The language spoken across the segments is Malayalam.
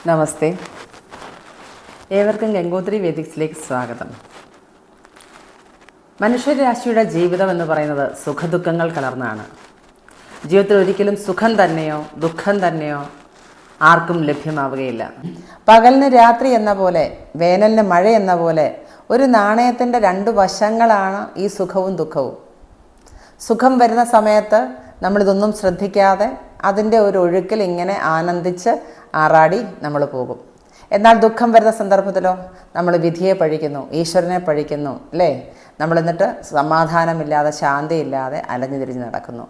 നമസ്തേ, ഏവർക്കും ഗംഗോത്രി വേദിക്സിലേക്ക് സ്വാഗതം. മനുഷ്യരാശിയുടെ ജീവിതം എന്ന് പറയുന്നത് സുഖദുഃഖങ്ങൾ കലർന്നാണ്. ജീവിതത്തിൽ ഒരിക്കലും സുഖം തന്നെയോ ദുഃഖം തന്നെയോ ആർക്കും ലഭ്യമാവുകയില്ല. പകലിന് രാത്രി എന്ന പോലെ, വേനലിന് മഴ എന്ന പോലെ ഒരു നാണയത്തിൻ്റെ രണ്ട് വശങ്ങളാണ് ഈ സുഖവും ദുഃഖവും. സുഖം വരുന്ന സമയത്ത് നമ്മളിതൊന്നും ശ്രദ്ധിക്കാതെ അതിൻ്റെ ഒരു ഒഴുക്കിൽ ഇങ്ങനെ ആനന്ദിച്ച് ആറാടി നമ്മൾ പോകും. എന്നാൽ ദുഃഖം വരുന്ന സന്ദർഭത്തിലോ നമ്മൾ വിധിയെ പഴിക്കുന്നു, ഈശ്വരനെ പഴിക്കുന്നു, അല്ലേ? നമ്മൾ എന്നിട്ട് സമാധാനമില്ലാതെ ശാന്തിയില്ലാതെ അലഞ്ഞു തിരിഞ്ഞ് നടക്കുന്നു.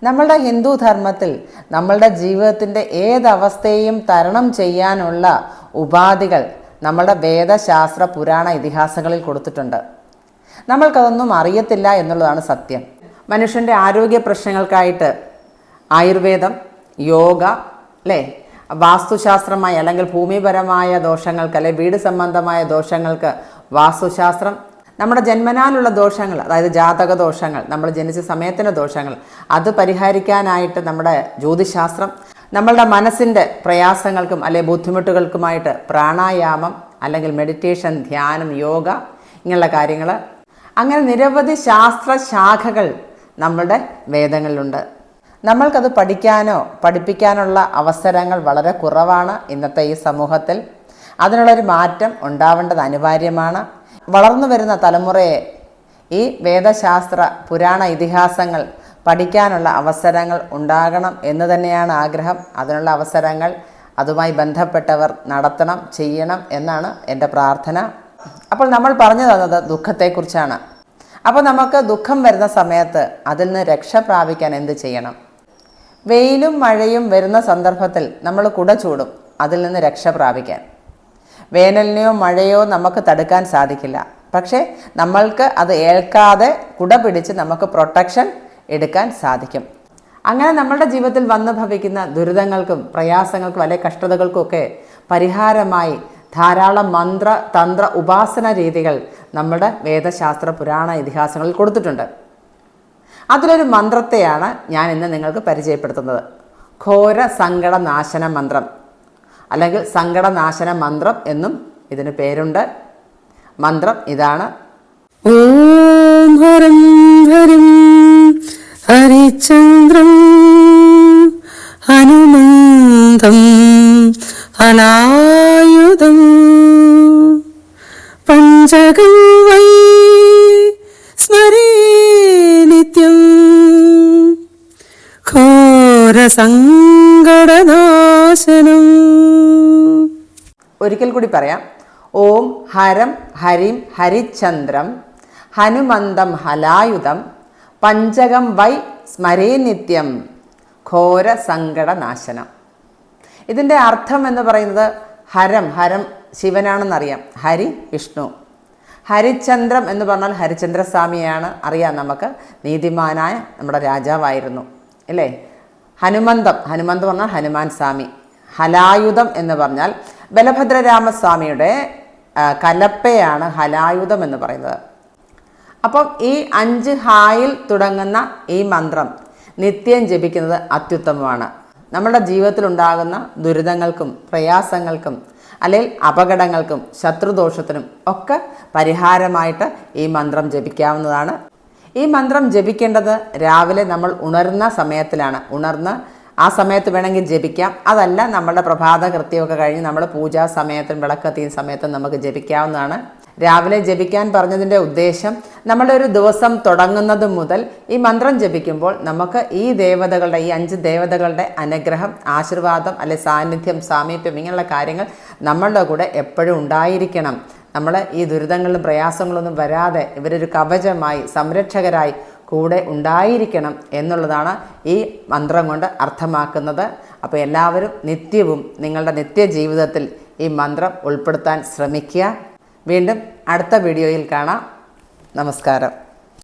നമ്മളുടെ ഹിന്ദു ധർമ്മത്തിൽ നമ്മളുടെ ജീവിതത്തിൻ്റെ ഏതവസ്ഥയും തരണം ചെയ്യാനുള്ള ഉപാധികൾ നമ്മളുടെ വേദശാസ്ത്ര പുരാണ ഇതിഹാസങ്ങളിൽ കൊടുത്തിട്ടുണ്ട്. നമ്മൾക്കതൊന്നും അറിയത്തില്ല എന്നുള്ളതാണ് സത്യം. മനുഷ്യൻ്റെ ആരോഗ്യ പ്രശ്നങ്ങൾക്കായിട്ട് ആയുർവേദം, യോഗ, അല്ലേ, വാസ്തുശാസ്ത്രമായി അല്ലെങ്കിൽ ഭൂമിപരമായ ദോഷങ്ങൾക്ക്, അല്ലെ വീട് സംബന്ധമായ ദോഷങ്ങൾക്ക് വാസ്തുശാസ്ത്രം, നമ്മുടെ ജന്മനാലുള്ള ദോഷങ്ങൾ, അതായത് ജാതക ദോഷങ്ങൾ, നമ്മൾ ജനിച്ച സമയത്തിൻ്റെ ദോഷങ്ങൾ, അത് പരിഹരിക്കാനായിട്ട് നമ്മുടെ ജ്യോതിശാസ്ത്രം, നമ്മളുടെ മനസ്സിൻ്റെ പ്രയാസങ്ങൾക്കും അല്ലെ ബുദ്ധിമുട്ടുകൾക്കുമായിട്ട് പ്രാണായാമം അല്ലെങ്കിൽ മെഡിറ്റേഷൻ, ധ്യാനം, യോഗ, ഇങ്ങനെയുള്ള കാര്യങ്ങൾ, അങ്ങനെ നിരവധി ശാസ്ത്ര ശാഖകൾ നമ്മളുടെ വേദങ്ങളിലുണ്ട്. നമ്മൾക്കത് പഠിക്കാനോ പഠിപ്പിക്കാനുള്ള അവസരങ്ങൾ വളരെ കുറവാണ് ഇന്നത്തെ ഈ സമൂഹത്തിൽ. അതിനുള്ളൊരു മാറ്റം ഉണ്ടാവേണ്ടത് അനിവാര്യമാണ്. വളർന്നു വരുന്ന തലമുറയെ ഈ വേദശാസ്ത്ര പുരാണ ഇതിഹാസങ്ങൾ പഠിക്കാനുള്ള അവസരങ്ങൾ ഉണ്ടാകണം എന്ന് തന്നെയാണ് ആഗ്രഹം. അതിനുള്ള അവസരങ്ങൾ അതുമായി ബന്ധപ്പെട്ടവർ നടത്തണം, ചെയ്യണം എന്നാണ് എൻ്റെ പ്രാർത്ഥന. അപ്പോൾ നമ്മൾ പറഞ്ഞു തന്നത് ദുഃഖത്തെക്കുറിച്ചാണ്. അപ്പോൾ നമുക്ക് ദുഃഖം വരുന്ന സമയത്ത് അതിൽ നിന്ന് രക്ഷ പ്രാപിക്കാൻ എന്ത് ചെയ്യണം? വെയിലും മഴയും വരുന്ന സന്ദർഭത്തിൽ നമ്മൾ കുട ചൂടും അതിൽ നിന്ന് രക്ഷ പ്രാപിക്കാൻ. വേനലിനെയോ മഴയോ നമുക്ക് തടുക്കാൻ സാധിക്കില്ല, പക്ഷേ നമ്മൾക്ക് അത് ഏൽക്കാതെ കുട പിടിച്ച് നമുക്ക് പ്രൊട്ടക്ഷൻ എടുക്കാൻ സാധിക്കും. അങ്ങനെ നമ്മളുടെ ജീവിതത്തിൽ വന്നു ഭവിക്കുന്ന ദുരിതങ്ങൾക്കും പ്രയാസങ്ങൾക്കും അല്ലെങ്കിൽ കഷ്ടതകൾക്കുമൊക്കെ പരിഹാരമായി ധാരാളം മന്ത്ര തന്ത്ര ഉപാസന രീതികൾ നമ്മുടെ വേദശാസ്ത്ര പുരാണ ഇതിഹാസങ്ങളിൽ കൊടുത്തിട്ടുണ്ട്. അതിലൊരു മന്ത്രത്തെയാണ് ഞാൻ ഇന്ന് നിങ്ങൾക്ക് പരിചയപ്പെടുത്തുന്നത്. ഘോര സങ്കടനാശന മന്ത്രം, അല്ലെങ്കിൽ സങ്കടനാശന മന്ത്രം എന്നും ഇതിന് പേരുണ്ട്. മന്ത്രം ഇതാണ്: ഓം ഹരം ഹരിം ഹരിചന്ദ്രം ഹനുമന്തം ഹലായുധം പഞ്ചകം വൈ സ്മരേ നിത്യം ഘോരസങ്കടനാശനം. ഒരിക്കൽ കൂടി പറയാം. ഓം ഹരം ഹരിം ഹരിചന്ദ്രം ഹനുമന്തം ഹലായുധം പഞ്ചകം വൈ സ്മരേ നിത്യം ഘോര സങ്കടനാശനം. ഇതിൻ്റെ അർത്ഥം എന്ന് പറയുന്നത് ഹരം, ഹരം ശിവനാണെന്നറിയാം, ഹരി വിഷ്ണു, ഹരിചന്ദ്രം എന്ന് പറഞ്ഞാൽ ഹരിചന്ദ്രസ്വാമിയാണ്, അറിയാം നമുക്ക്, നീതിമാനായ നമ്മുടെ രാജാവായിരുന്നു, അല്ലേ? ഹനുമന്തം, ഹനുമന്തം പറഞ്ഞാൽ ഹനുമാൻ സ്വാമി. ഹലായുധം എന്ന് പറഞ്ഞാൽ ബലഭദ്രരാമസ്വാമിയുടെ കലപ്പയാണ് ഹലായുധം എന്ന് പറയുന്നത്. അപ്പം ഈ 5 ഹായിൽ തുടങ്ങുന്ന ഈ മന്ത്രം നിത്യം ജപിക്കുന്നത് അത്യുത്തമമാണ്. നമ്മുടെ ജീവിതത്തിലുണ്ടാകുന്ന ദുരിതങ്ങൾക്കും പ്രയാസങ്ങൾക്കും അല്ലെങ്കിൽ അപകടങ്ങൾക്കും ശത്രുദോഷത്തിനും ഒക്കെ പരിഹാരമായിട്ട് ഈ മന്ത്രം ജപിക്കാവുന്നതാണ്. ഈ മന്ത്രം ജപിക്കേണ്ടത് രാവിലെ നമ്മൾ ഉണർന്ന സമയത്തിലാണ്. ഉണർന്ന് ആ സമയത്ത് വേണമെങ്കിൽ ജപിക്കാം. അതല്ല, നമ്മളുടെ പ്രഭാത കൃത്യമൊക്കെ കഴിഞ്ഞ് നമ്മൾ പൂജാ സമയത്തും വിളക്കത്തിയും സമയത്തും നമുക്ക് ജപിക്കാവുന്നതാണ്. രാവിലെ ജപിക്കാൻ പറഞ്ഞതിൻ്റെ ഉദ്ദേശം, നമ്മുടെ ഒരു ദിവസം തുടങ്ങുന്നത് മുതൽ ഈ മന്ത്രം ജപിക്കുമ്പോൾ നമുക്ക് ഈ ദേവതകളുടെ, ഈ 5 ദേവതകളുടെ അനുഗ്രഹം, ആശീർവാദം, അല്ലെ സാന്നിധ്യം, സാമീപ്യം, ഇങ്ങനെയുള്ള കാര്യങ്ങൾ നമ്മളുടെ കൂടെ എപ്പോഴും ഉണ്ടായിരിക്കണം. നമ്മൾ ഈ ദുരിതങ്ങളിലും പ്രയാസങ്ങളൊന്നും വരാതെ ഇവരൊരു കവചമായി, സംരക്ഷകരായി കൂടെ ഉണ്ടായിരിക്കണം എന്നുള്ളതാണ് ഈ മന്ത്രം കൊണ്ട് അർത്ഥമാക്കുന്നത്. അപ്പോൾ എല്ലാവരും നിത്യവും നിങ്ങളുടെ നിത്യജീവിതത്തിൽ ഈ മന്ത്രം ഉൾപ്പെടുത്താൻ ശ്രമിക്കുക. വീണ്ടും അടുത്ത വീഡിയോയിൽ കാണാം. നമസ്കാരം.